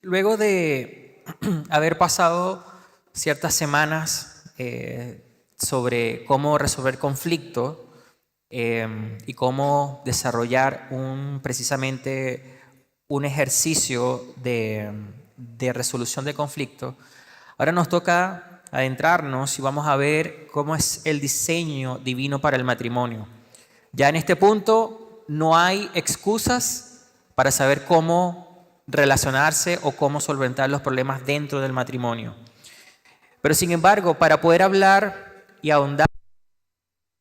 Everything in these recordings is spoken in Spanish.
Luego de haber pasado ciertas semanas sobre cómo resolver conflicto y cómo desarrollar precisamente un ejercicio de resolución de conflicto, ahora nos toca adentrarnos y vamos a ver cómo es el diseño divino para el matrimonio. Ya en este punto no hay excusas para saber cómo relacionarse o cómo solventar los problemas dentro del matrimonio. Pero sin embargo, para poder hablar y ahondar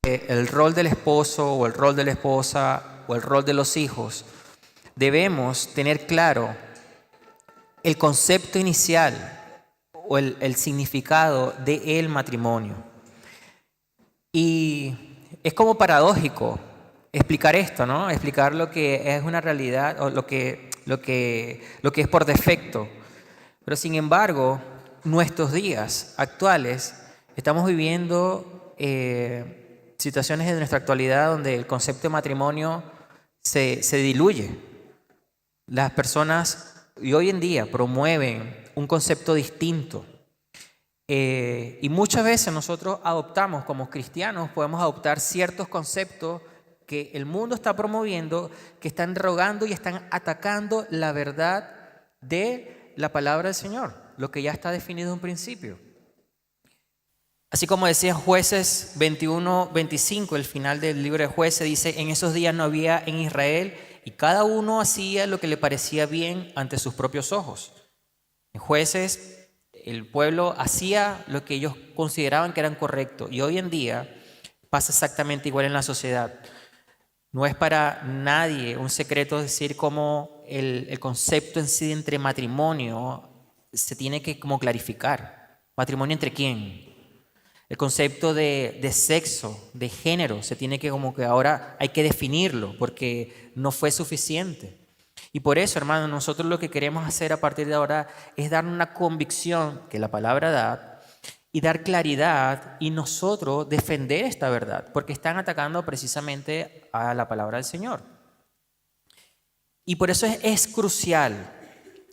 el rol del esposo o el rol de la esposa o el rol de los hijos, debemos tener claro el concepto inicial o el significado del matrimonio. Y es como paradójico explicar esto, ¿no? Explicar lo que es una realidad o lo que es por defecto. Pero sin embargo, nuestros días actuales estamos viviendo situaciones de nuestra actualidad donde el concepto de matrimonio se diluye. Las personas y hoy en día promueven un concepto distinto. Y muchas veces nosotros adoptamos, como cristianos, podemos adoptar ciertos conceptos que el mundo está promoviendo, que están rogando y están atacando la verdad de la palabra del Señor, lo que ya está definido en un principio. Así como decía Jueces 21-25, el final del libro de Jueces dice: en esos días no había en Israel y cada uno hacía lo que le parecía bien ante sus propios ojos. En Jueces el pueblo hacía lo que ellos consideraban que eran correcto, y hoy en día pasa exactamente igual en la sociedad. No es para nadie un secreto decir cómo el concepto en sí entre matrimonio se tiene que como clarificar. ¿Matrimonio entre quién? El concepto de sexo, de género, se tiene que como que ahora hay que definirlo porque no fue suficiente. Y por eso, hermanos, nosotros lo que queremos hacer a partir de ahora es dar una convicción que la palabra da y dar claridad y nosotros defender esta verdad, porque están atacando precisamente a la palabra del Señor. Y por eso es crucial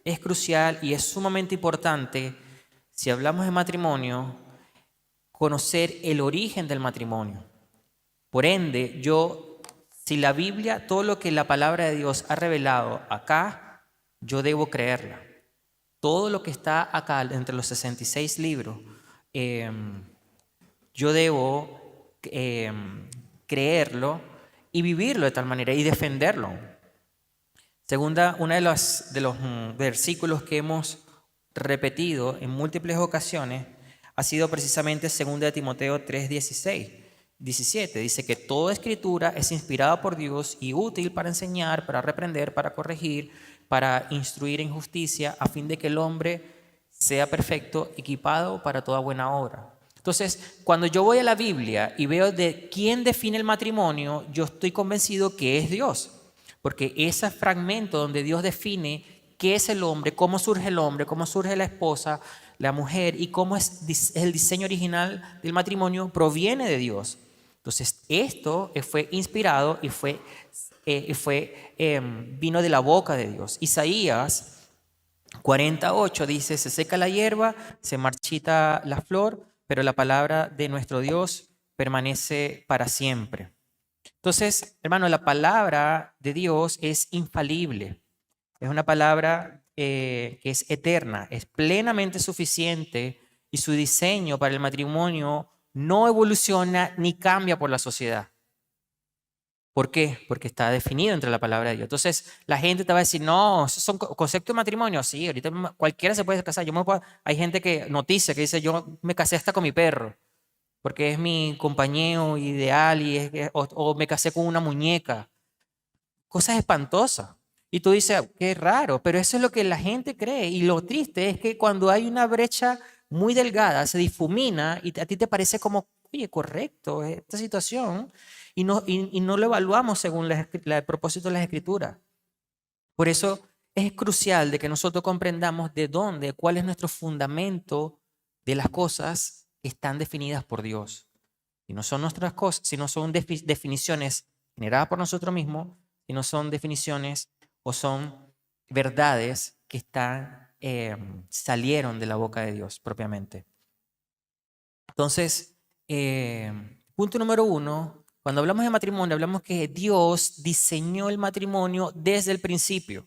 y es sumamente importante, si hablamos de matrimonio, conocer el origen del matrimonio. Por ende, si la Biblia, todo lo que la palabra de Dios ha revelado acá, yo debo creerla. Todo lo que está acá entre los 66 libros, yo debo creerlo y vivirlo de tal manera y defenderlo. Uno de los versículos que hemos repetido en múltiples ocasiones ha sido precisamente 2 Timoteo 3:17. Dice que toda escritura es inspirada por Dios y útil para enseñar, para reprender, para corregir, para instruir en justicia, a fin de que el hombre sea perfecto, equipado para toda buena obra. Entonces, cuando yo voy a la Biblia y veo de quién define el matrimonio, yo estoy convencido que es Dios. Porque ese fragmento donde Dios define qué es el hombre, cómo surge la esposa, la mujer y cómo es el diseño original del matrimonio, proviene de Dios. Entonces, esto fue inspirado y vino de la boca de Dios. Isaías 48 dice: se seca la hierba, se marchita la flor, pero la palabra de nuestro Dios permanece para siempre. Entonces, hermano, la palabra de Dios es infalible. Es una palabra que es eterna, es plenamente suficiente, y su diseño para el matrimonio no evoluciona ni cambia por la sociedad. ¿Por qué? Porque está definido entre la palabra de Dios. Entonces, la gente te va a decir: no, esos son conceptos de matrimonio. Sí, ahorita cualquiera se puede casar. Hay gente que dice: yo me casé hasta con mi perro, porque es mi compañero ideal o me casé con una muñeca. Cosas espantosas. Y tú dices: qué raro, pero eso es lo que la gente cree. Y lo triste es que cuando hay una brecha muy delgada, se difumina y a ti te parece como, oye, correcto esta situación, y no lo evaluamos según el propósito de las Escrituras. Por eso es crucial de que nosotros comprendamos cuál es nuestro fundamento de las cosas que están definidas por Dios. Y no son nuestras cosas, sino son definiciones generadas por nosotros mismos, y no son definiciones o son verdades que están salieron de la boca de Dios propiamente. Entonces, punto número 1, cuando hablamos de matrimonio, hablamos que Dios diseñó el matrimonio desde el principio.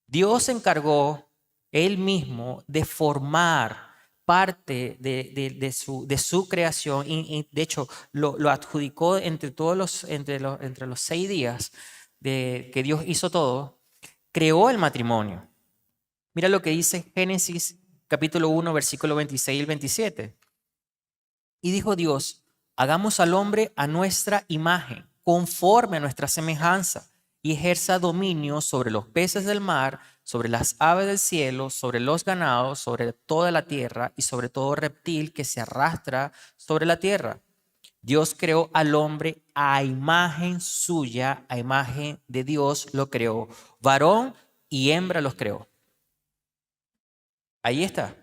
Dios se encargó Él mismo de formar parte de su creación y de hecho lo adjudicó entre los 6 días de que Dios hizo todo, creó el matrimonio. Mira lo que dice Génesis capítulo 1, versículo 26 y 27. Y dijo Dios, hagamos al hombre a nuestra imagen, conforme a nuestra semejanza, y ejerza dominio sobre los peces del mar, sobre las aves del cielo, sobre los ganados, sobre toda la tierra y sobre todo reptil que se arrastra sobre la tierra. Dios creó al hombre a imagen suya, a imagen de Dios lo creó. Varón y hembra los creó. Ahí está.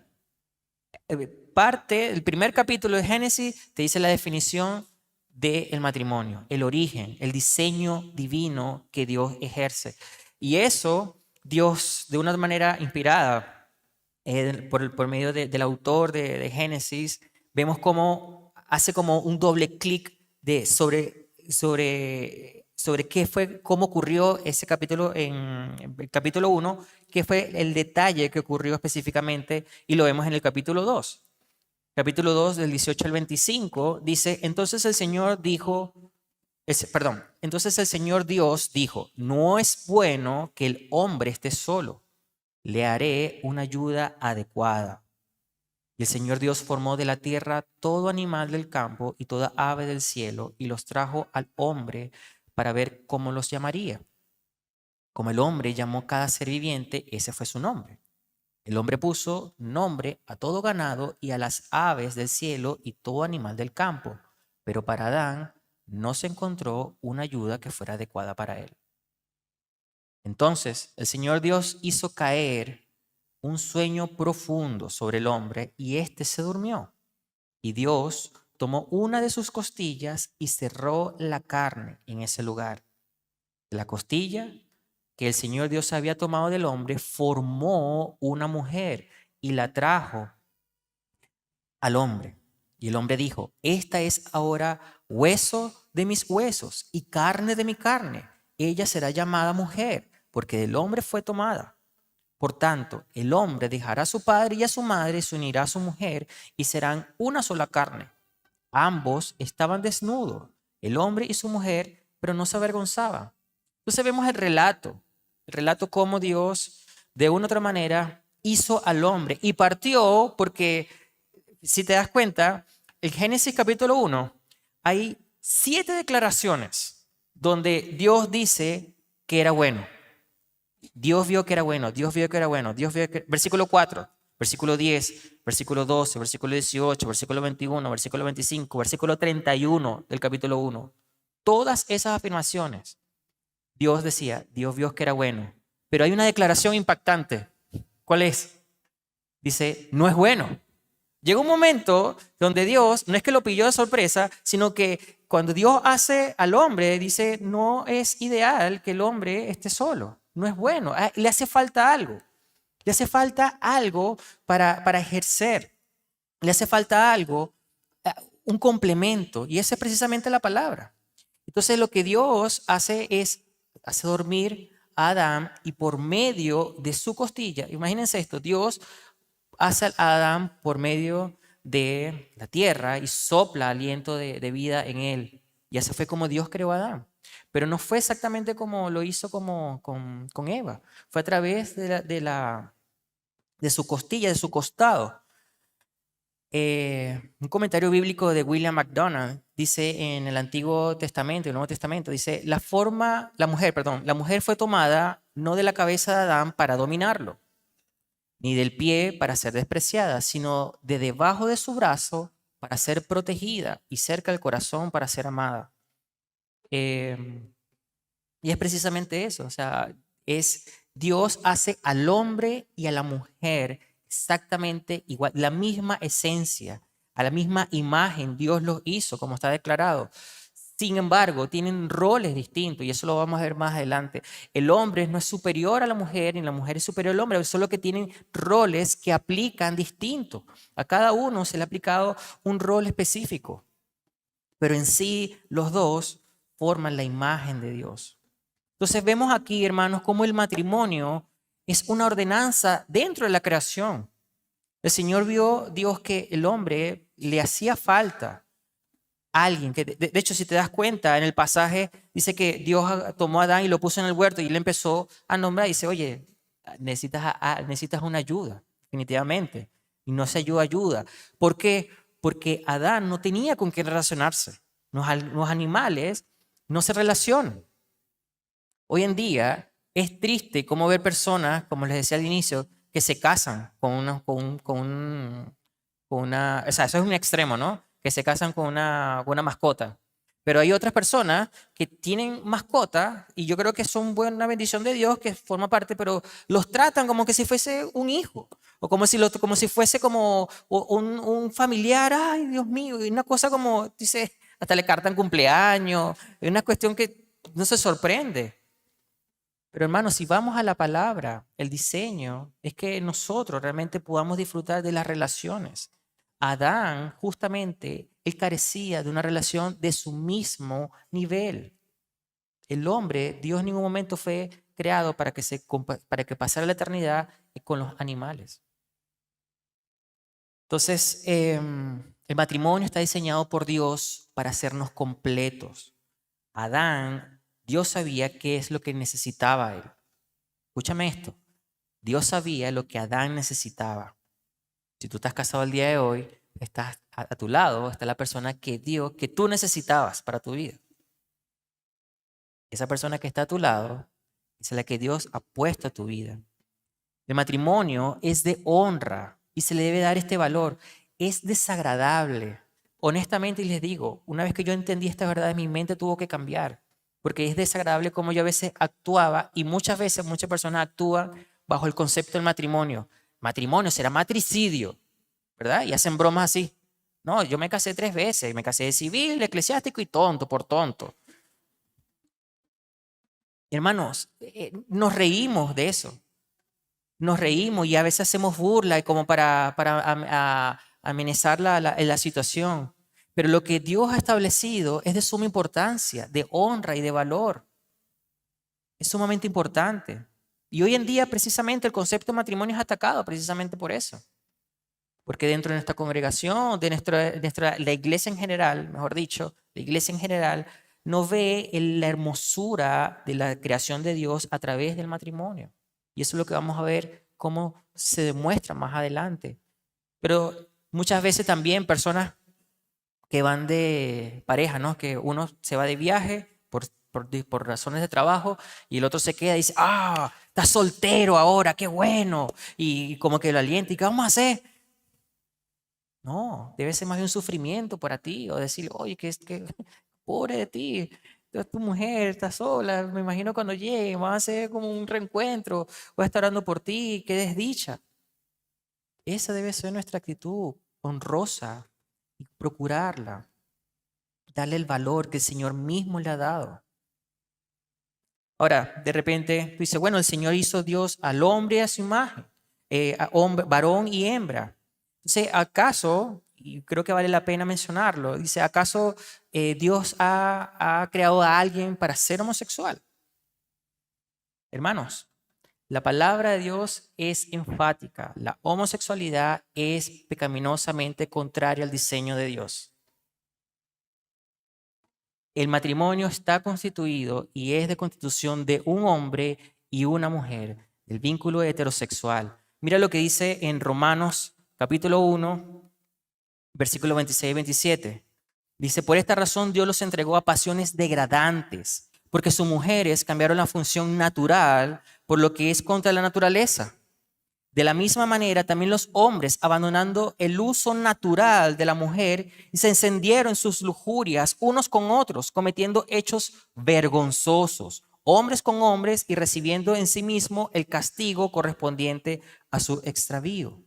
El primer capítulo de Génesis te dice la definición del matrimonio, el origen, el diseño divino que Dios ejerce. Y eso Dios, de una manera inspirada por medio del autor de Génesis, vemos cómo hace como un doble clic sobre qué fue, cómo ocurrió ese capítulo en el capítulo 1, qué fue el detalle que ocurrió específicamente, y lo vemos en el capítulo 2. Capítulo 2, del 18 al 25, dice, entonces el Señor Dios dijo, no es bueno que el hombre esté solo, le haré una ayuda adecuada. Y el Señor Dios formó de la tierra todo animal del campo y toda ave del cielo y los trajo al hombre para ver cómo los llamaría. Como el hombre llamó cada ser viviente, ese fue su nombre. El hombre puso nombre a todo ganado y a las aves del cielo y todo animal del campo. Pero para Adán no se encontró una ayuda que fuera adecuada para él. Entonces el Señor Dios hizo caer un sueño profundo sobre el hombre y éste se durmió. Y Dios tomó una de sus costillas y cerró la carne en ese lugar. La costilla que el Señor Dios había tomado del hombre, formó una mujer y la trajo al hombre. Y el hombre dijo, esta es ahora hueso de mis huesos y carne de mi carne. Ella será llamada mujer, porque del hombre fue tomada. Por tanto, el hombre dejará a su padre y a su madre, se unirá a su mujer y serán una sola carne. Ambos estaban desnudos, el hombre y su mujer, pero no se avergonzaban. Entonces vemos el relato cómo Dios de una u otra manera hizo al hombre y partió porque, si te das cuenta, en Génesis capítulo 1 hay 7 declaraciones donde Dios dice que era bueno. Dios vio que era bueno, Dios vio que era bueno, versículo 4, versículo 10, versículo 12, versículo 18, versículo 21, versículo 25, versículo 31 del capítulo 1. Todas esas afirmaciones, Dios decía, Dios vio que era bueno. Pero hay una declaración impactante. ¿Cuál es? Dice, no es bueno. Llega un momento donde Dios, no es que lo pilló de sorpresa, sino que cuando Dios hace al hombre, dice, no es ideal que el hombre esté solo. No es bueno. Le hace falta algo. Le hace falta algo para ejercer. Le hace falta algo, un complemento. Y esa es precisamente la palabra. Entonces lo que Dios hace hace dormir a Adán y por medio de su costilla, imagínense esto, Dios hace a Adán por medio de la tierra y sopla aliento de vida en él. Y así fue como Dios creó a Adán. Pero no fue exactamente como lo hizo con Eva. Fue a través de su costilla, de su costado. Un comentario bíblico de William MacDonald dice en el Antiguo Testamento y el Nuevo Testamento, dice, la mujer fue tomada no de la cabeza de Adán para dominarlo, ni del pie para ser despreciada, sino de debajo de su brazo para ser protegida y cerca del corazón para ser amada. Y es precisamente eso, o sea, Dios hace al hombre y a la mujer exactamente igual, la misma esencia, a la misma imagen, Dios los hizo, como está declarado. Sin embargo, tienen roles distintos y eso lo vamos a ver más adelante. El hombre no es superior a la mujer ni la mujer es superior al hombre, solo que tienen roles que aplican distintos. A cada uno se le ha aplicado un rol específico, pero en sí los dos forman la imagen de Dios. Entonces vemos aquí, hermanos, cómo el matrimonio es una ordenanza dentro de la creación. El Señor vio, Dios, que el hombre le hacía falta alguien. Que de hecho, si te das cuenta, en el pasaje dice que Dios tomó a Adán y lo puso en el huerto y le empezó a nombrar y dice, oye, necesitas una ayuda, definitivamente. Y no se ayuda. ¿Por qué? Porque Adán no tenía con quién relacionarse. Los animales no se relacionan. Hoy en día es triste cómo ver personas, como les decía al inicio, que se casan o sea, eso es un extremo, ¿no? Que se casan con una mascota. Pero hay otras personas que tienen mascotas y yo creo que son una bendición de Dios que forma parte, pero los tratan como que si fuese un hijo o como si fuese como un familiar. Ay, Dios mío, y una cosa como, dice, hasta le cartan cumpleaños, es una cuestión que no se sorprende. Pero hermanos, si vamos a la palabra, el diseño es que nosotros realmente podamos disfrutar de las relaciones. Adán, justamente, él carecía de una relación de su mismo nivel. El hombre, Dios en ningún momento fue creado para que pasara la eternidad con los animales. Entonces, el matrimonio está diseñado por Dios para hacernos completos. Adán, Dios sabía qué es lo que necesitaba él. Escúchame esto. Dios sabía lo que Adán necesitaba. Si tú estás casado el día de hoy, estás a tu lado, está la persona que tú necesitabas para tu vida. Esa persona que está a tu lado es la que Dios ha puesto a tu vida. El matrimonio es de honra y se le debe dar este valor. Es desagradable. Honestamente les digo, una vez que yo entendí esta verdad, mi mente tuvo que cambiar. Porque es desagradable como yo a veces actuaba y muchas veces muchas personas actúan bajo el concepto del matrimonio. Matrimonio será matricidio, ¿verdad? Y hacen bromas así. No, yo me casé 3 veces. Me casé de civil, eclesiástico y tonto por tonto. Hermanos, nos reímos de eso. Nos reímos y a veces hacemos burla y como para amenizar la situación. Pero lo que Dios ha establecido es de suma importancia, de honra y de valor. Es sumamente importante. Y hoy en día precisamente el concepto de matrimonio es atacado precisamente por eso. Porque dentro de nuestra congregación, la iglesia en general, mejor dicho, la iglesia en general, no ve la hermosura de la creación de Dios a través del matrimonio. Y eso es lo que vamos a ver cómo se demuestra más adelante. Pero muchas veces también personas que van de pareja, ¿no? Que uno se va de viaje por razones de trabajo y el otro se queda y dice, ah, estás soltero ahora, qué bueno. Y como que lo alienta, ¿y qué vamos a hacer? No, debe ser más de un sufrimiento para ti o decir, oye, que pobre de ti, tu mujer está sola, me imagino cuando llegue, va a hacer como un reencuentro, voy a estar orando por ti, qué desdicha. Esa debe ser nuestra actitud honrosa y procurarla, darle el valor que el Señor mismo le ha dado. Ahora, de repente, tú dices, bueno, el Señor hizo Dios al hombre a su imagen, varón y hembra. Entonces, ¿acaso, y creo que vale la pena mencionarlo, dice, ¿acaso Dios ha creado a alguien para ser homosexual? Hermanos, la palabra de Dios es enfática. La homosexualidad es pecaminosamente contraria al diseño de Dios. El matrimonio está constituido y es de constitución de un hombre y una mujer, el vínculo heterosexual. Mira lo que dice en Romanos capítulo 1, versículo 26 y 27. Dice, por esta razón Dios los entregó a pasiones degradantes, porque sus mujeres cambiaron la función natural por lo que es contra la naturaleza. De la misma manera, también los hombres, abandonando el uso natural de la mujer, se encendieron en sus lujurias unos con otros, cometiendo hechos vergonzosos, hombres con hombres y recibiendo en sí mismo el castigo correspondiente a su extravío.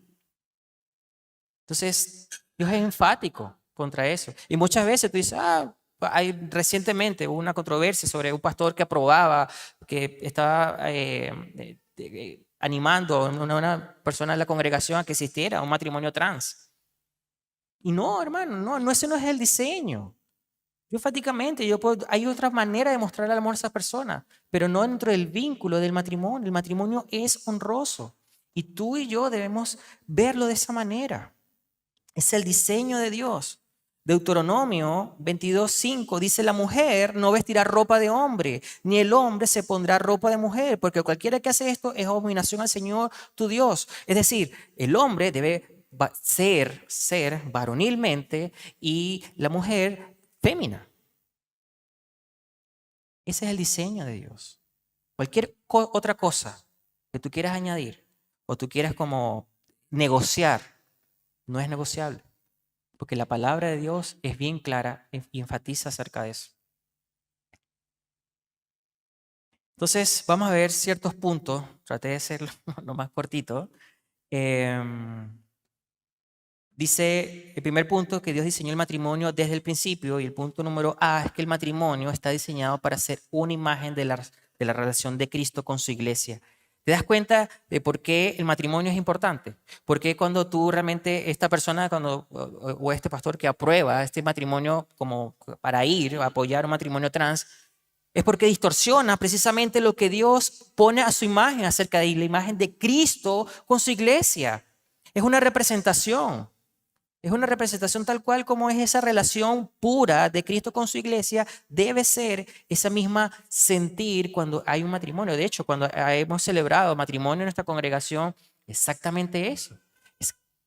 Entonces, Dios es enfático contra eso. Y muchas veces tú dices, Recientemente hubo una controversia sobre un pastor que aprobaba, que estaba animando a una persona de la congregación a que existiera un matrimonio trans. Y no, hermano, no, ese no es el diseño. Yo enfáticamente, hay otra manera de mostrar el amor a esa persona, pero no dentro del vínculo del matrimonio. El matrimonio es honroso y tú y yo debemos verlo de esa manera. Es el diseño de Dios. Deuteronomio 22:5 dice: la mujer no vestirá ropa de hombre, ni el hombre se pondrá ropa de mujer, porque cualquiera que hace esto es abominación al Señor tu Dios. Es decir, el hombre debe ser varonilmente y la mujer fémina. Ese es el diseño de Dios. Cualquier otra cosa que tú quieras añadir o tú quieras como negociar, no es negociable. Porque la palabra de Dios es bien clara y enfatiza acerca de eso. Entonces, vamos a ver ciertos puntos. Traté de ser lo más cortito. Dice el primer punto que Dios diseñó el matrimonio desde el principio, y el punto número A es que el matrimonio está diseñado para ser una imagen de la relación de Cristo con su iglesia. ¿Te das cuenta de por qué el matrimonio es importante? Porque cuando tú realmente, esta persona o este pastor que aprueba este matrimonio como para ir a apoyar un matrimonio trans, es porque distorsiona precisamente lo que Dios pone a su imagen acerca de la imagen de Cristo con su iglesia. Es una representación. Es una representación tal cual como es esa relación pura de Cristo con su iglesia, debe ser esa misma sentir cuando hay un matrimonio. De hecho, cuando hemos celebrado matrimonio en nuestra congregación, exactamente eso.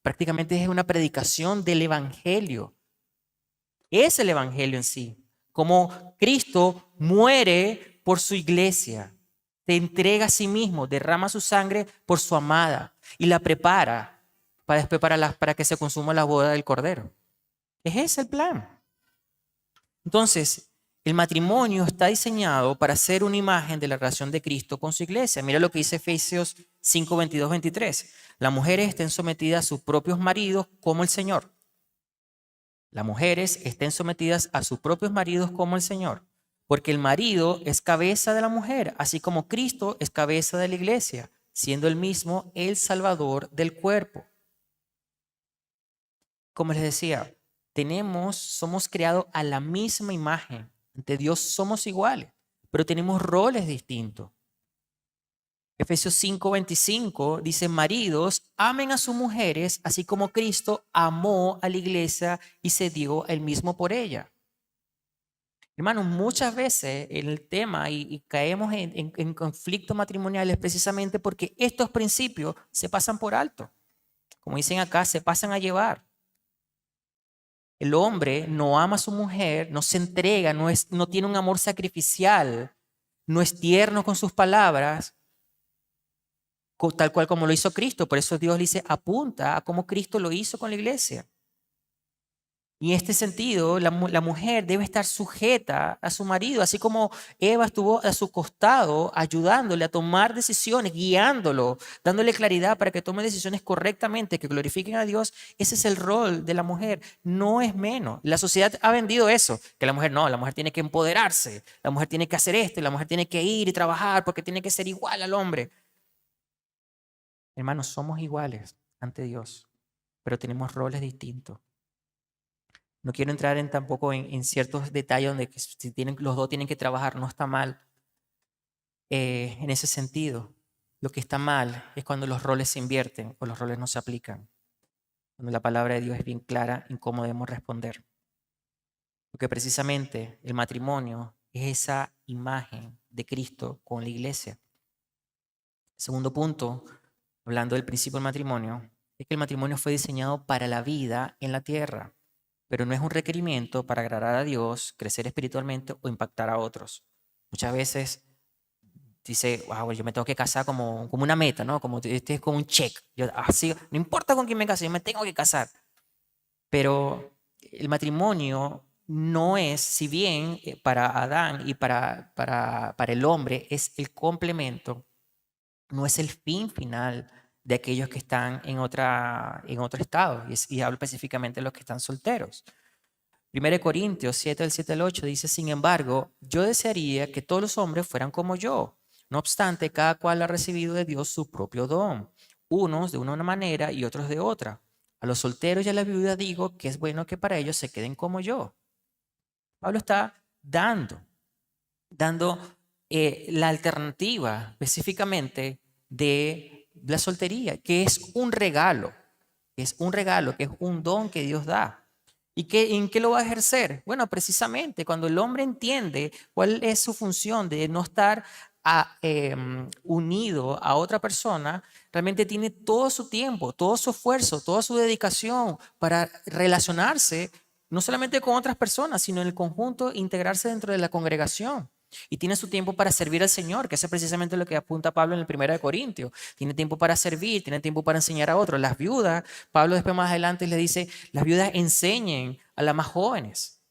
Prácticamente es una predicación del evangelio. Es el evangelio en sí. Como Cristo muere por su iglesia, se entrega a sí mismo, derrama su sangre por su amada y la prepara para después para que se consuma la boda del Cordero. Ese es el plan. Entonces, el matrimonio está diseñado para ser una imagen de la relación de Cristo con su iglesia. Mira lo que dice Efesios 5, 22, 23. Las mujeres estén sometidas a sus propios maridos como el Señor. Las mujeres estén sometidas a sus propios maridos como el Señor. Porque el marido es cabeza de la mujer, así como Cristo es cabeza de la iglesia, siendo él mismo el Salvador del cuerpo. Como les decía, somos creados a la misma imagen. Ante Dios somos iguales, pero tenemos roles distintos. Efesios 5:25 dice: maridos, amen a sus mujeres, así como Cristo amó a la iglesia y se dio él mismo por ella. Hermanos, muchas veces el tema y caemos en conflictos matrimoniales precisamente porque estos principios se pasan por alto. Como dicen acá, se pasan a llevar. El hombre no ama a su mujer, no se entrega, no tiene un amor sacrificial, no es tierno con sus palabras, tal cual como lo hizo Cristo. Por eso Dios dice, apunta a cómo Cristo lo hizo con la iglesia. Y en este sentido, la mujer debe estar sujeta a su marido, así como Eva estuvo a su costado, ayudándole a tomar decisiones, guiándolo, dándole claridad para que tome decisiones correctamente, que glorifiquen a Dios. Ese es el rol de la mujer, no es menos. La sociedad ha vendido eso, que la mujer no, la mujer tiene que empoderarse, la mujer tiene que hacer esto, la mujer tiene que ir y trabajar porque tiene que ser igual al hombre. Hermanos, somos iguales ante Dios, pero tenemos roles distintos. No quiero entrar tampoco en ciertos detalles donde si los dos tienen que trabajar, no está mal en ese sentido. Lo que está mal es cuando los roles se invierten o los roles no se aplican. Cuando la palabra de Dios es bien clara en cómo debemos responder. Porque precisamente el matrimonio es esa imagen de Cristo con la iglesia. Segundo punto, hablando del principio del matrimonio, es que el matrimonio fue diseñado para la vida en la tierra, pero no es un requerimiento para agradar a Dios, crecer espiritualmente o impactar a otros. Muchas veces dice, wow, yo me tengo que casar como una meta, ¿no? Como este es como un check. Yo, así, no importa con quién me case, yo me tengo que casar. Pero el matrimonio no es, si bien para Adán y para el hombre es el complemento, no es el fin final de aquellos que están en otro estado. Y hablo específicamente de los que están solteros. 1 Corintios 7, del 7 al 8 dice, sin embargo, yo desearía que todos los hombres fueran como yo. No obstante, cada cual ha recibido de Dios su propio don, unos de una manera y otros de otra. A los solteros y a la viuda digo que es bueno que para ellos se queden como yo. Pablo está dando la alternativa específicamente de la soltería, que es un regalo, que es un don que Dios da. ¿Y en qué lo va a ejercer? Bueno, precisamente cuando el hombre entiende cuál es su función de no estar unido a otra persona, realmente tiene todo su tiempo, todo su esfuerzo, toda su dedicación para relacionarse no solamente con otras personas, sino en el conjunto, integrarse dentro de la congregación. Y tiene su tiempo para servir al Señor, que eso es precisamente lo que apunta Pablo en el 1 de Corintios. Tiene tiempo para servir, tiene tiempo para enseñar a otros. Las viudas, Pablo después más adelante le dice, las viudas enseñen a las más jóvenes.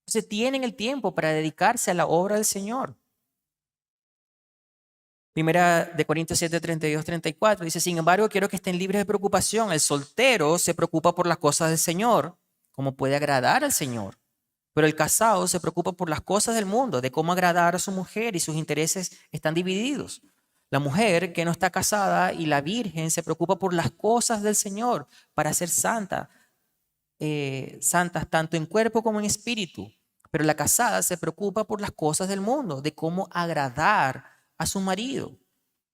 Entonces tienen el tiempo para dedicarse a la obra del Señor. 1 de Corintios 7, 32, 34 dice, sin embargo, quiero que estén libres de preocupación. El soltero se preocupa por las cosas del Señor, como puede agradar al Señor. Pero el casado se preocupa por las cosas del mundo, de cómo agradar a su mujer y sus intereses están divididos. La mujer que no está casada y la virgen se preocupa por las cosas del Señor para ser santas tanto en cuerpo como en espíritu. Pero la casada se preocupa por las cosas del mundo, de cómo agradar a su marido.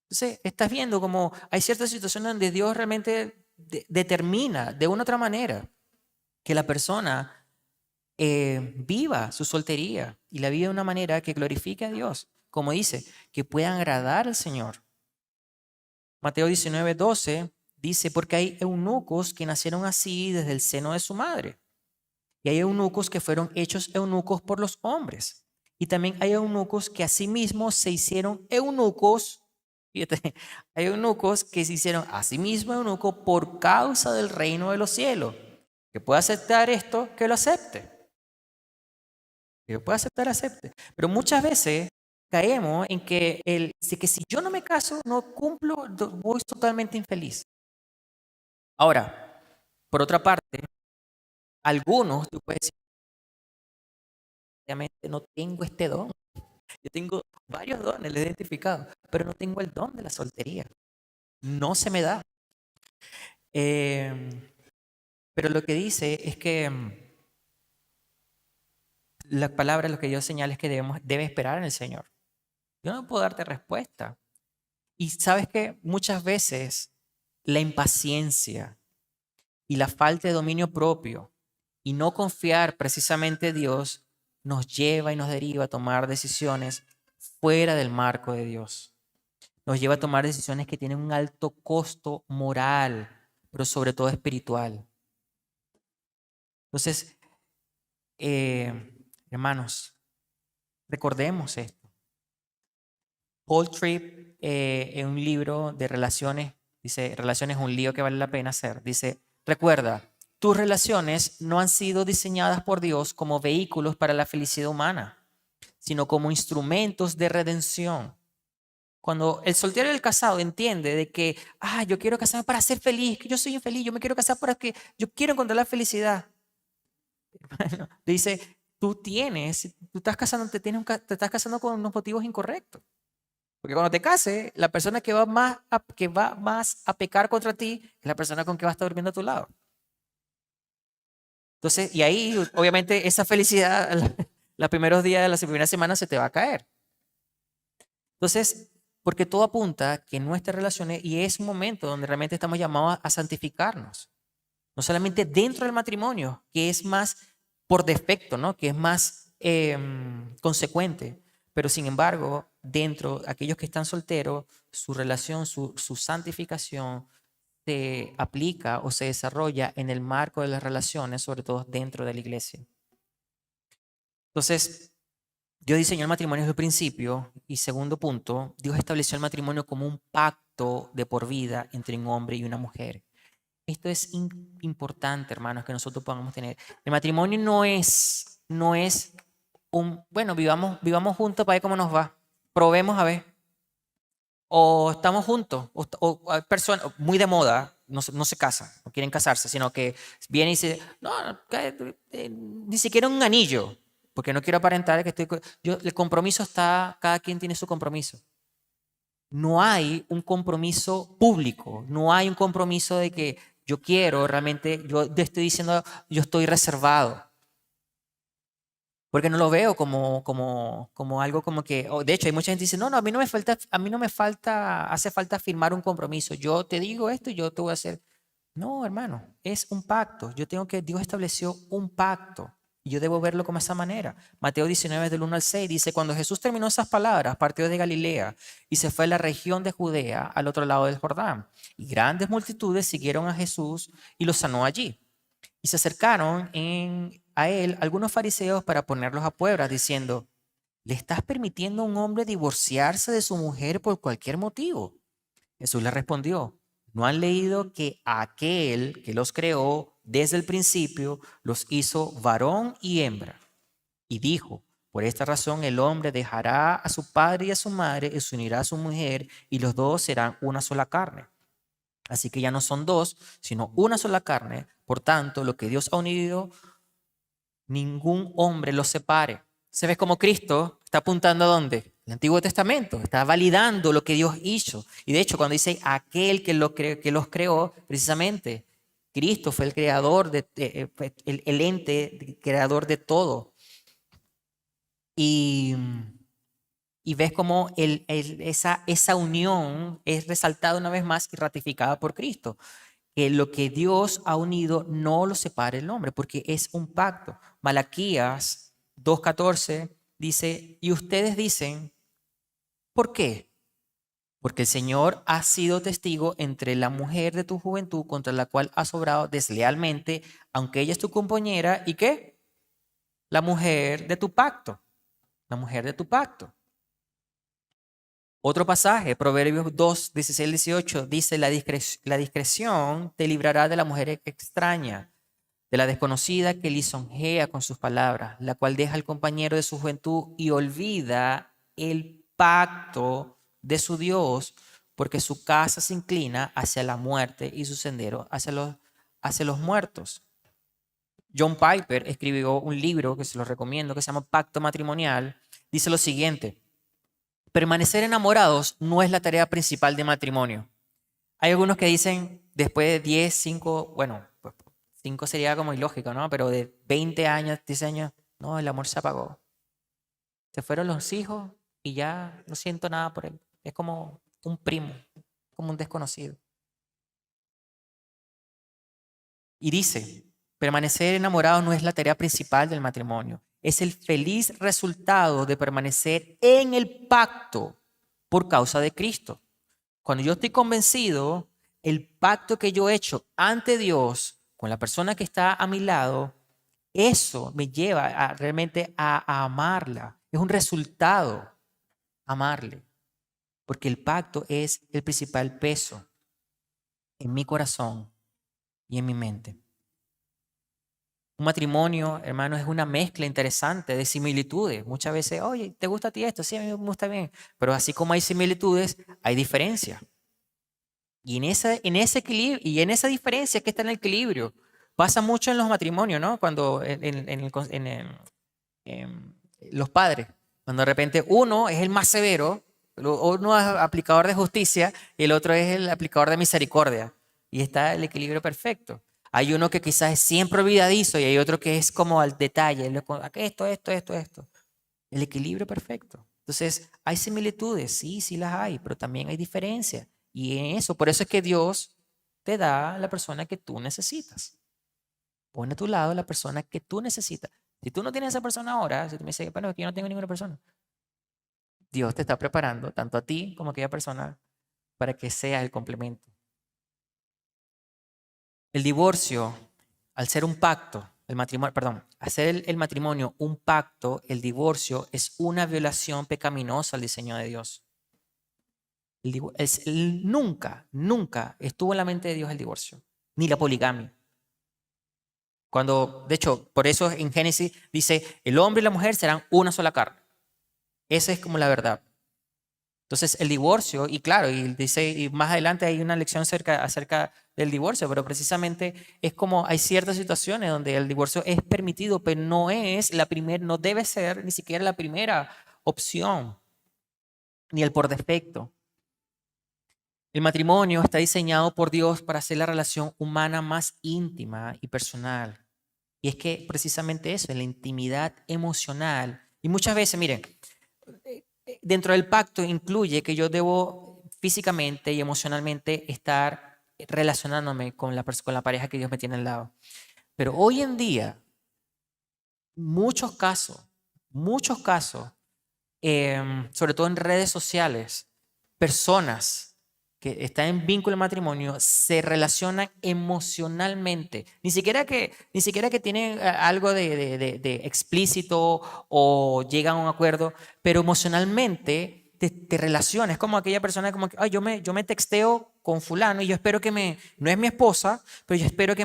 Entonces, estás viendo como hay ciertas situaciones donde Dios realmente determina de una u otra manera que la persona viva su soltería y la vive de una manera que glorifique a Dios. Como dice, que puedan agradar al Señor. Mateo 19, 12 dice, porque hay eunucos que nacieron así desde el seno de su madre. Y hay eunucos que fueron hechos eunucos por los hombres. Y también hay eunucos que asimismo se hicieron eunucos. Fíjate, hay eunucos que se hicieron asimismo eunucos por causa del reino de los cielos. Que pueda aceptar esto, que lo acepte. Que pueda aceptar, acepte. Pero muchas veces caemos en que, que si yo no me caso, no cumplo, voy totalmente infeliz. Ahora, por otra parte, algunos, tú puedes decir, obviamente no tengo este don. Yo tengo varios dones, los he identificado, pero no tengo el don de la soltería. No se me da. Pero lo que dice es que la palabra, lo que Dios señala es que debe esperar en el Señor. Yo no puedo darte respuesta. Y sabes que muchas veces la impaciencia y la falta de dominio propio y no confiar precisamente en Dios nos lleva y nos deriva a tomar decisiones fuera del marco de Dios. Nos lleva a tomar decisiones que tienen un alto costo moral, pero sobre todo espiritual. Entonces, hermanos, recordemos esto. Paul Tripp, en un libro de relaciones, dice, relaciones es un lío que vale la pena hacer. Dice, recuerda, tus relaciones no han sido diseñadas por Dios como vehículos para la felicidad humana, sino como instrumentos de redención. Cuando el soltero y el casado entiende de que, yo quiero casarme para ser feliz, que yo soy infeliz, yo me quiero casar para que yo quiero encontrar la felicidad. Bueno, dice, tú estás casando, te estás casando con unos motivos incorrectos. Porque cuando te cases, la persona que va más a pecar contra ti es la persona con que va a estar durmiendo a tu lado. Entonces, y ahí, obviamente, esa felicidad, los primeros días de las primeras semanas se te va a caer. Entonces, porque todo apunta que nuestras relaciones, y es un momento donde realmente estamos llamados a santificarnos. No solamente dentro del matrimonio, que es más por defecto, ¿no? Que es más consecuente. Pero sin embargo, dentro, aquellos que están solteros, su relación, su santificación se aplica o se desarrolla en el marco de las relaciones, sobre todo dentro de la iglesia. Entonces, Dios diseñó el matrimonio desde el principio y segundo punto, Dios estableció el matrimonio como un pacto de por vida entre un hombre y una mujer. Esto es importante, hermanos, que nosotros podamos tener. El matrimonio no es bueno, vivamos juntos para ver cómo nos va. Probemos a ver. O estamos juntos, o hay personas, muy de moda, no se casan, no quieren casarse, sino que vienen y dicen, no, ni siquiera un anillo, porque no quiero aparentar que el compromiso está, cada quien tiene su compromiso. No hay un compromiso público, no hay un compromiso de que yo quiero realmente, yo te estoy diciendo, yo estoy reservado. Porque no lo veo como algo como que, de hecho hay mucha gente que dice, no, no, hace falta firmar un compromiso. Yo te digo esto y yo te voy a hacer. No, hermano, es un pacto. Dios estableció un pacto y yo debo verlo como esa manera. Mateo 19 del 1 al 6 dice, cuando Jesús terminó esas palabras, partió de Galilea y se fue a la región de Judea al otro lado del Jordán. Y grandes multitudes siguieron a Jesús y los sanó allí. Y se acercaron a él algunos fariseos para ponerlos a prueba, diciendo, ¿le estás permitiendo a un hombre divorciarse de su mujer por cualquier motivo? Jesús le respondió, ¿no han leído que aquel que los creó desde el principio los hizo varón y hembra? Y dijo, por esta razón el hombre dejará a su padre y a su madre y se unirá a su mujer y los dos serán una sola carne. Así que ya no son dos, sino una sola carne. Por tanto, lo que Dios ha unido, ningún hombre lo separe. Se ve como Cristo está apuntando a dónde? El Antiguo Testamento. Está validando lo que Dios hizo. Y de hecho, cuando dice aquel que los creó, precisamente, Cristo fue el creador, el ente el creador de todo. Y ves cómo esa unión es resaltada una vez más y ratificada por Cristo. Que lo que Dios ha unido no lo separe el hombre, porque es un pacto. Malaquías 2:14 dice, y ustedes dicen, ¿por qué? Porque el Señor ha sido testigo entre la mujer de tu juventud contra la cual has obrado deslealmente, aunque ella es tu compañera, ¿y qué? La mujer de tu pacto. La mujer de tu pacto. Otro pasaje, Proverbios 2, 16, 18, dice, la discreción te librará de la mujer extraña, de la desconocida que lisonjea con sus palabras, la cual deja al compañero de su juventud y olvida el pacto de su Dios, porque su casa se inclina hacia la muerte y su sendero hacia los muertos. John Piper escribió un libro que se lo recomiendo, que se llama Pacto Matrimonial. Dice lo siguiente: permanecer enamorados no es la tarea principal de matrimonio. Hay algunos que dicen después de 10, 5, bueno, pues 5 sería como ilógico, ¿no? Pero de 20 años, 10 años, no, el amor se apagó. Se fueron los hijos y ya no siento nada por él. Es como un primo, como un desconocido. Y dice, permanecer enamorado no es la tarea principal del matrimonio. Es el feliz resultado de permanecer en el pacto por causa de Cristo. Cuando yo estoy convencido, el pacto que yo he hecho ante Dios con la persona que está a mi lado, eso me lleva realmente a amarla. Es un resultado amarle, porque el pacto es el principal peso en mi corazón y en mi mente. Un matrimonio, hermano, es una mezcla interesante de similitudes. Muchas veces, oye, ¿te gusta a ti esto? Sí, a mí me gusta bien. Pero así como hay similitudes, hay diferencias. Y en ese equilibrio, y en esa diferencia que está en el equilibrio. Pasa mucho en los matrimonios, ¿no? Cuando los padres, cuando de repente uno es el más severo, uno es aplicador de justicia y el otro es el aplicador de misericordia. Y está el equilibrio perfecto. Hay uno que quizás es siempre olvidadizo y hay otro que es como al detalle. Esto. El equilibrio perfecto. Entonces, ¿hay similitudes? Sí, sí las hay, pero también hay diferencias. Y en eso, por eso es que Dios te da la persona que tú necesitas. Pone a tu lado la persona que tú necesitas. Si tú no tienes esa persona ahora, si tú me dices, bueno, aquí yo no tengo ninguna persona, Dios te está preparando, tanto a ti como a aquella persona, para que sea el complemento. El divorcio, al ser un pacto, hacer el matrimonio un pacto, el divorcio es una violación pecaminosa al diseño de Dios. Nunca estuvo en la mente de Dios el divorcio, ni la poligamia. De hecho, por eso en Génesis dice, el hombre y la mujer serán una sola carne. Esa es como la verdad. Entonces el divorcio, y claro, y dice, y más adelante hay una lección acerca del divorcio, pero precisamente es como hay ciertas situaciones donde el divorcio es permitido, pero no es la primera, no debe ser ni siquiera la primera opción, ni el por defecto. El matrimonio está diseñado por Dios para hacer la relación humana más íntima y personal. Y es que precisamente eso, la intimidad emocional. Y muchas veces, miren, dentro del pacto incluye que yo debo físicamente y emocionalmente estar relacionándome con con la pareja que Dios me tiene al lado. Pero hoy en día, muchos casos, sobre todo en redes sociales, personas que están en vínculo de matrimonio se relacionan emocionalmente. Ni siquiera que tienen algo de explícito o llegan a un acuerdo, pero emocionalmente te relacionas. Es como aquella persona como que, ay, yo me texteo con fulano y yo espero no es mi esposa, pero yo espero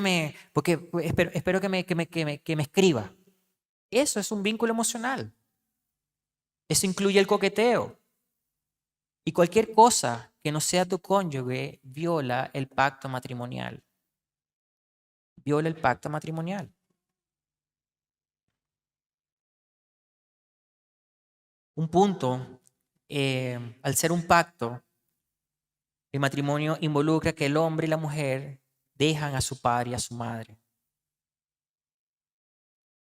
porque espero que me escriba. Eso es un vínculo emocional. Eso incluye el coqueteo. Y cualquier cosa que no sea tu cónyuge viola el pacto matrimonial. Viola el pacto matrimonial. Un punto, al ser un pacto, el matrimonio involucra que el hombre y la mujer dejan a su padre y a su madre.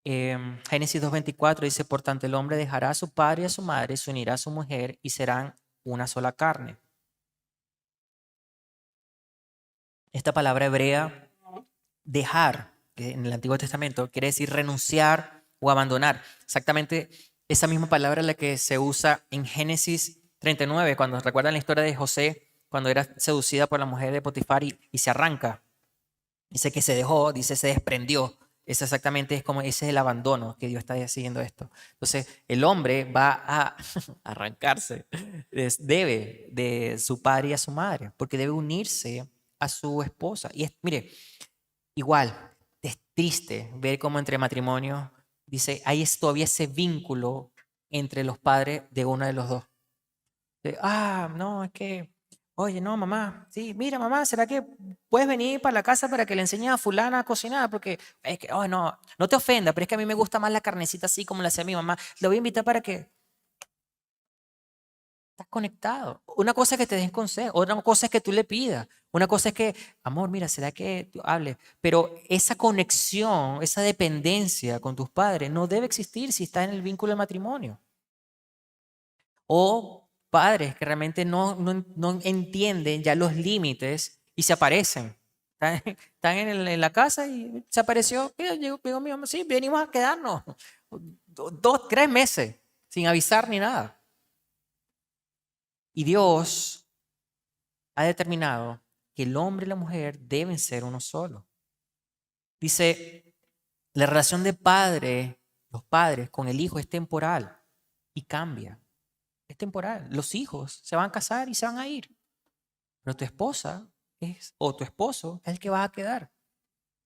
Génesis 2:24 dice, por tanto, el hombre dejará a su padre y a su madre, se unirá a su mujer y serán una sola carne. Esta palabra hebrea, dejar, que en el Antiguo Testamento quiere decir renunciar o abandonar. Exactamente esa misma palabra es la que se usa en Génesis 39, cuando recuerdan la historia de José, cuando era seducida por la mujer de Potifar y se arranca. Dice que se dejó, dice se desprendió. Ese es el abandono que Dios está haciendo esto. Entonces, el hombre va a arrancarse, debe de su padre y a su madre, porque debe unirse a su esposa. Y mire, igual, es triste ver cómo entre matrimonios, dice, hay todavía ese vínculo entre los padres de uno de los dos. No, es que, oye, no, mamá, sí, mira, mamá, ¿será que puedes venir para la casa para que le enseñe a fulana a cocinar? Porque es que, oh, no, no te ofenda, pero es que a mí me gusta más la carnecita así como la hacía mi mamá. Lo voy a invitar para que estás conectado. Una cosa es que te den consejo, otra cosa es que tú le pidas. Una cosa es que, amor, mira, ¿será que tú hables? Pero esa conexión, esa dependencia con tus padres no debe existir si estás en el vínculo de matrimonio. O padres que realmente no entienden ya los límites y se aparecen. Están en la casa y se apareció, mira, llegó mi mamá, sí, venimos a quedarnos 2, 3 meses sin avisar ni nada. Y Dios ha determinado que el hombre y la mujer deben ser uno solo. Dice, la relación de los padres con el hijo es temporal y cambia. Es temporal. Los hijos se van a casar y se van a ir. Pero tu esposa o tu esposo es el que va a quedar.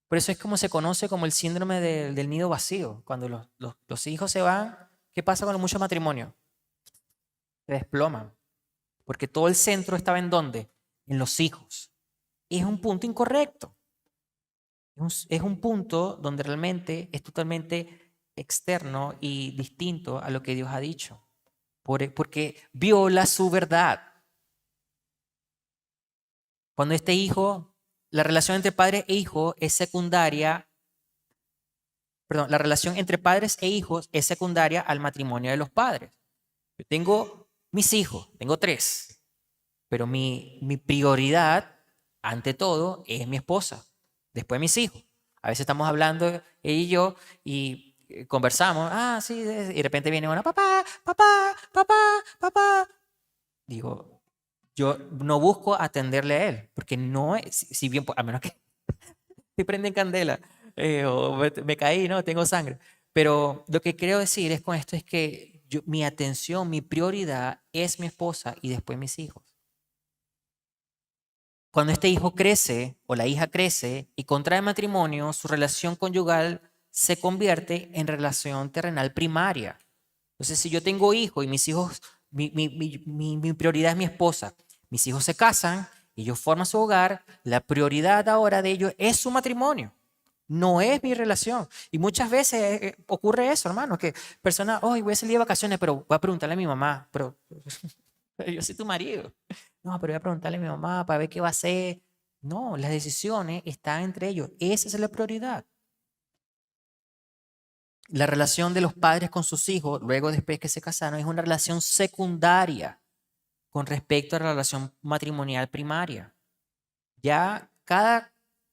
Por eso es como se conoce como el síndrome del nido vacío. Cuando los hijos se van, ¿qué pasa con muchos matrimonios? Se desploman. Porque todo el centro estaba ¿en dónde? En los hijos. Y es un punto incorrecto. Es un punto donde realmente es totalmente externo y distinto a lo que Dios ha dicho. Porque viola su verdad. Cuando la relación entre padre e hijo es secundaria, perdón, la relación entre padres e hijos es secundaria al matrimonio de los padres. Yo tengo mis hijos, tengo 3, pero mi prioridad, ante todo, es mi esposa, después mis hijos. A veces estamos hablando, ella y yo, y conversamos, sí, y de repente viene una, papá, papá, papá, papá. Digo, yo no busco atenderle a él, porque no es, si bien, a menos que me prenden candela o me caí, no, tengo sangre. Pero lo que quiero decir es con esto es que mi atención, mi prioridad es mi esposa y después mis hijos. Cuando este hijo crece o la hija crece y contrae matrimonio, su relación conyugal se convierte en relación terrenal primaria. Entonces, si yo tengo hijos y mis hijos Mi prioridad es mi esposa. Mis hijos se casan, ellos forman su hogar, la prioridad ahora de ellos es su matrimonio. No es mi relación. Y muchas veces ocurre eso, hermano, que personas, hoy voy a salir de vacaciones, pero voy a preguntarle a mi mamá, pero yo soy tu marido. No, pero voy a preguntarle a mi mamá para ver qué va a hacer. No, las decisiones están entre ellos. Esa es la prioridad. La relación de los padres con sus hijos, luego después que se casaron, es una relación secundaria con respecto a la relación matrimonial primaria. Ya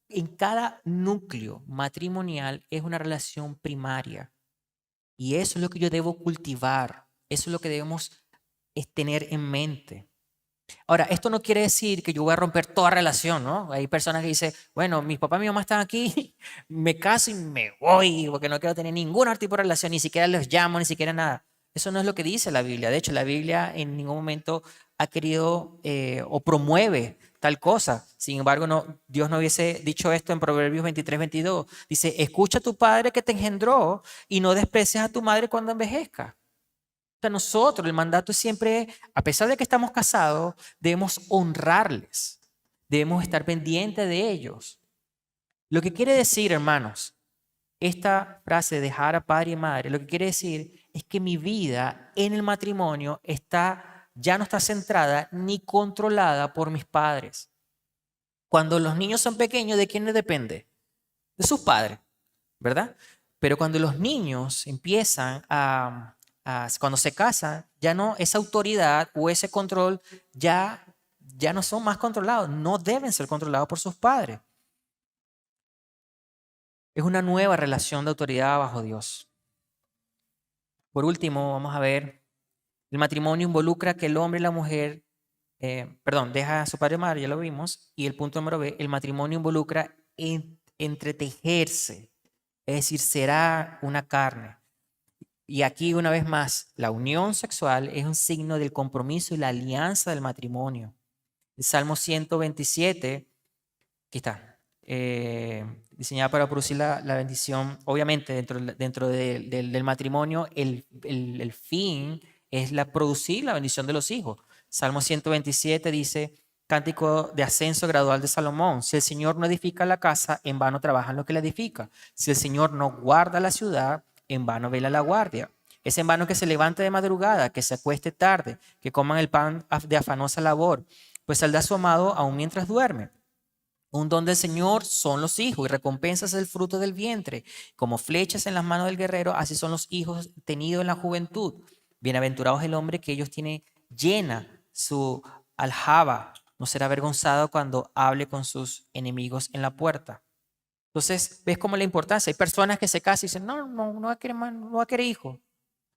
en cada núcleo matrimonial es una relación primaria. Y eso es lo que yo debo cultivar. Eso es lo que debemos tener en mente. Ahora, esto no quiere decir que yo voy a romper toda relación, ¿no? Hay personas que dicen, bueno, mis papás y mi mamá están aquí, me caso y me voy porque no quiero tener ningún tipo de relación, ni siquiera los llamo, ni siquiera nada. Eso no es lo que dice la Biblia. De hecho, la Biblia en ningún momento ha querido o promueve tal cosa. Sin embargo, no, Dios no hubiese dicho esto en Proverbios 23-22. Dice, escucha a tu padre que te engendró y no desprecies a tu madre cuando envejezca. Nosotros, el mandato siempre, a pesar de que estamos casados, debemos honrarles, debemos estar pendientes de ellos. Lo que quiere decir, hermanos, esta frase de dejar a padre y madre, lo que quiere decir es que mi vida en el matrimonio ya no está centrada ni controlada por mis padres. Cuando los niños son pequeños, ¿de quién les depende? De sus padres, ¿verdad? Pero cuando los niños empiezan cuando se casan, ya no, esa autoridad o ese control ya no son más controlados, no deben ser controlados por sus padres. Es una nueva relación de autoridad bajo Dios. Por último, vamos a ver, el matrimonio involucra que el hombre y la mujer, deja a su padre y madre, ya lo vimos, y el punto número B, el matrimonio involucra entretejerse, es decir, será una carne. Y aquí una vez más, la unión sexual es un signo del compromiso y la alianza del matrimonio. El Salmo 127, aquí está, diseñada para producir la bendición. Obviamente dentro del matrimonio el fin es producir la bendición de los hijos. Salmo 127 dice, cántico de ascenso gradual de Salomón. Si el Señor no edifica la casa, en vano trabajan los que la edifican. Si el Señor no guarda la ciudad, en vano vela la guardia. Es en vano que se levante de madrugada, que se acueste tarde, que coman el pan de afanosa labor, pues saldrá su amado aún mientras duerme. Un don del Señor son los hijos y recompensas el fruto del vientre. Como flechas en las manos del guerrero, así son los hijos tenidos en la juventud. Bienaventurados el hombre que ellos tiene llena su aljaba. No será avergonzado cuando hable con sus enemigos en la puerta. Entonces, ves cómo la importancia. Hay personas que se casan y dicen, no va a querer, no va a querer hijo.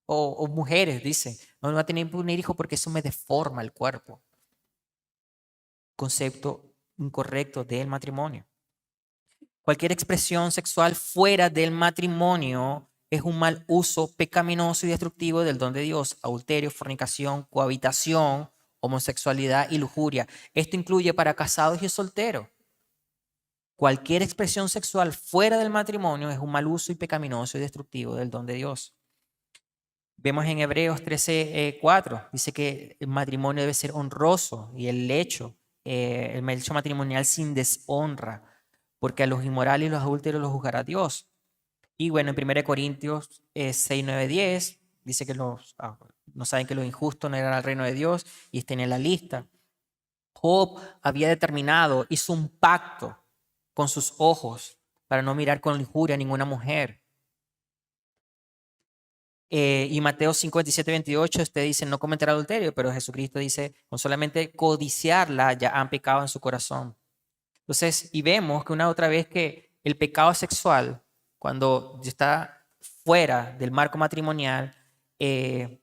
O mujeres dicen, no va a tener un hijo porque eso me deforma el cuerpo. Concepto incorrecto del matrimonio. Cualquier expresión sexual fuera del matrimonio es un mal uso pecaminoso y destructivo del don de Dios. Adulterio, fornicación, cohabitación, homosexualidad y lujuria. Esto incluye para casados y solteros. Cualquier expresión sexual fuera del matrimonio es un mal uso y pecaminoso y destructivo del don de Dios. Vemos en Hebreos 13:4, dice que el matrimonio debe ser honroso y el lecho matrimonial sin deshonra, porque a los inmorales y los adúlteros los juzgará Dios. Y bueno, en 1 Corintios 6, 9, 10, dice que no saben que los injustos no eran al reino de Dios y estén en la lista. Job había determinado, hizo un pacto con sus ojos para no mirar con injuria a ninguna mujer. Y Mateo 57, 28, usted dice, no cometerá adulterio, pero Jesucristo dice, con solamente codiciarla ya han pecado en su corazón. Entonces, y vemos que una otra vez que el pecado sexual, cuando está fuera del marco matrimonial,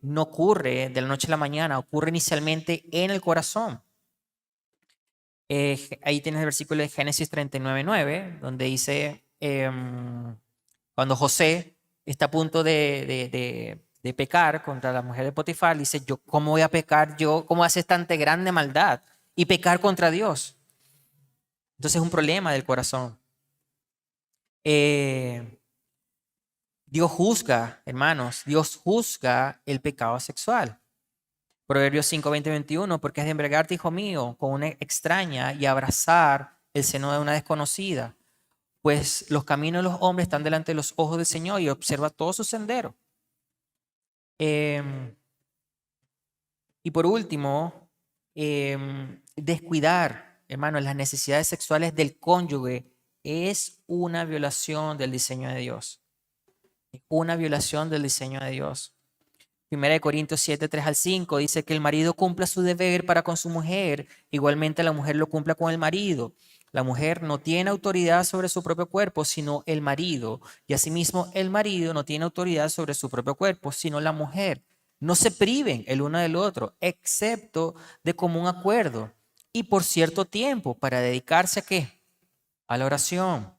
no ocurre de la noche a la mañana, ocurre inicialmente en el corazón. Ahí tienes el versículo de Génesis 39:9, donde dice, cuando José está a punto de pecar contra la mujer de Potifar, dice, ¿cómo voy a pecar yo? ¿Cómo haces tanta grande maldad y pecar contra Dios? Entonces es un problema del corazón. Dios juzga, hermanos, Dios juzga el pecado sexual. Proverbios 5, 20, 21, porque es de embriagarte, hijo mío, con una extraña y abrazar el seno de una desconocida. Pues los caminos de los hombres están delante de los ojos del Señor y observa todo su sendero. Y por último, descuidar, hermano, las necesidades sexuales del cónyuge es una violación del diseño de Dios. Es una violación del diseño de Dios. 1 Corintios 7, 3 al 5 dice que el marido cumpla su deber para con su mujer, igualmente la mujer lo cumpla con el marido. La mujer no tiene autoridad sobre su propio cuerpo, sino el marido. Y asimismo, el marido no tiene autoridad sobre su propio cuerpo, sino la mujer. No se priven el uno del otro, excepto de común acuerdo. Y por cierto tiempo, para dedicarse a ¿qué? A la oración.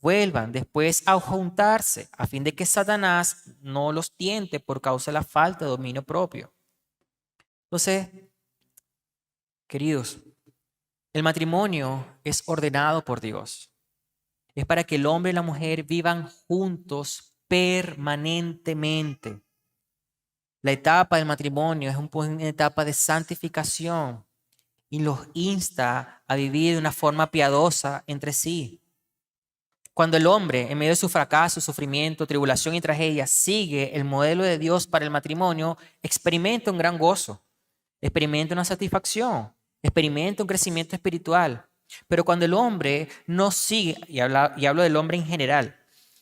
Vuelvan después a juntarse, a fin de que Satanás no los tiente por causa de la falta de dominio propio. Entonces, queridos, el matrimonio es ordenado por Dios. Es para que el hombre y la mujer vivan juntos permanentemente. La etapa del matrimonio es una etapa de santificación y los insta a vivir de una forma piadosa entre sí. Cuando el hombre, en medio de su fracaso, sufrimiento, tribulación y tragedia, sigue el modelo de Dios para el matrimonio, experimenta un gran gozo, experimenta una satisfacción, experimenta un crecimiento espiritual. Pero cuando el hombre no sigue, y hablo del hombre en general,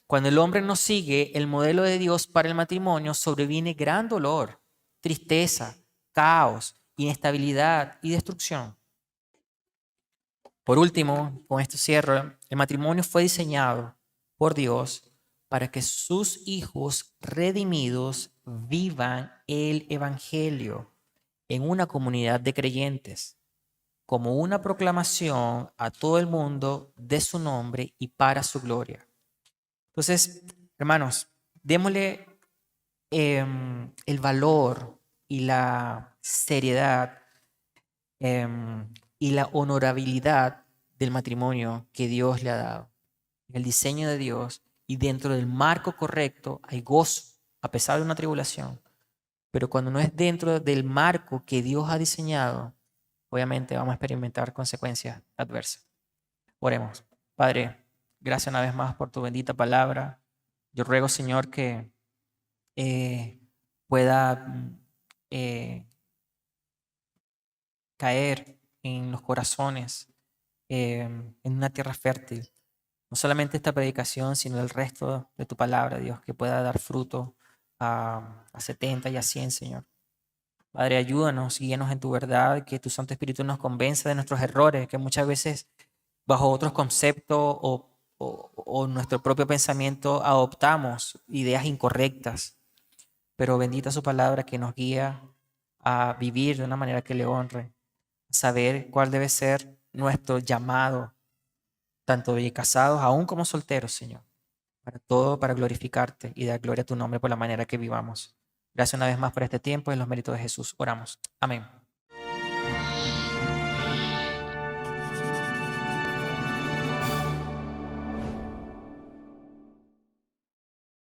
cuando el hombre no sigue el modelo de Dios para el matrimonio, sobreviene gran dolor, tristeza, caos, inestabilidad y destrucción. Por último, con esto cierro, el matrimonio fue diseñado por Dios para que sus hijos redimidos vivan el evangelio en una comunidad de creyentes, como una proclamación a todo el mundo de su nombre y para su gloria. Entonces, hermanos, démosle el valor y la seriedad y la honorabilidad del matrimonio que Dios le ha dado. El diseño de Dios, y dentro del marco correcto hay gozo, a pesar de una tribulación. Pero cuando no es dentro del marco que Dios ha diseñado, obviamente vamos a experimentar consecuencias adversas. Oremos. Padre, gracias una vez más por tu bendita palabra. Yo ruego, Señor, que pueda caer en los corazones, en una tierra fértil. No solamente esta predicación, sino el resto de tu palabra, Dios, que pueda dar fruto a 70 y a 100, Señor. Padre, ayúdanos, guíanos en tu verdad, que tu Santo Espíritu nos convenza de nuestros errores, que muchas veces bajo otros conceptos o nuestro propio pensamiento adoptamos ideas incorrectas. Pero bendita su palabra que nos guía a vivir de una manera que le honre, saber cuál debe ser nuestro llamado, tanto de casados aún como solteros, Señor, para todo, para glorificarte y dar gloria a tu nombre por la manera que vivamos. Gracias una vez más por este tiempo y en los méritos de Jesús. Oramos. Amén.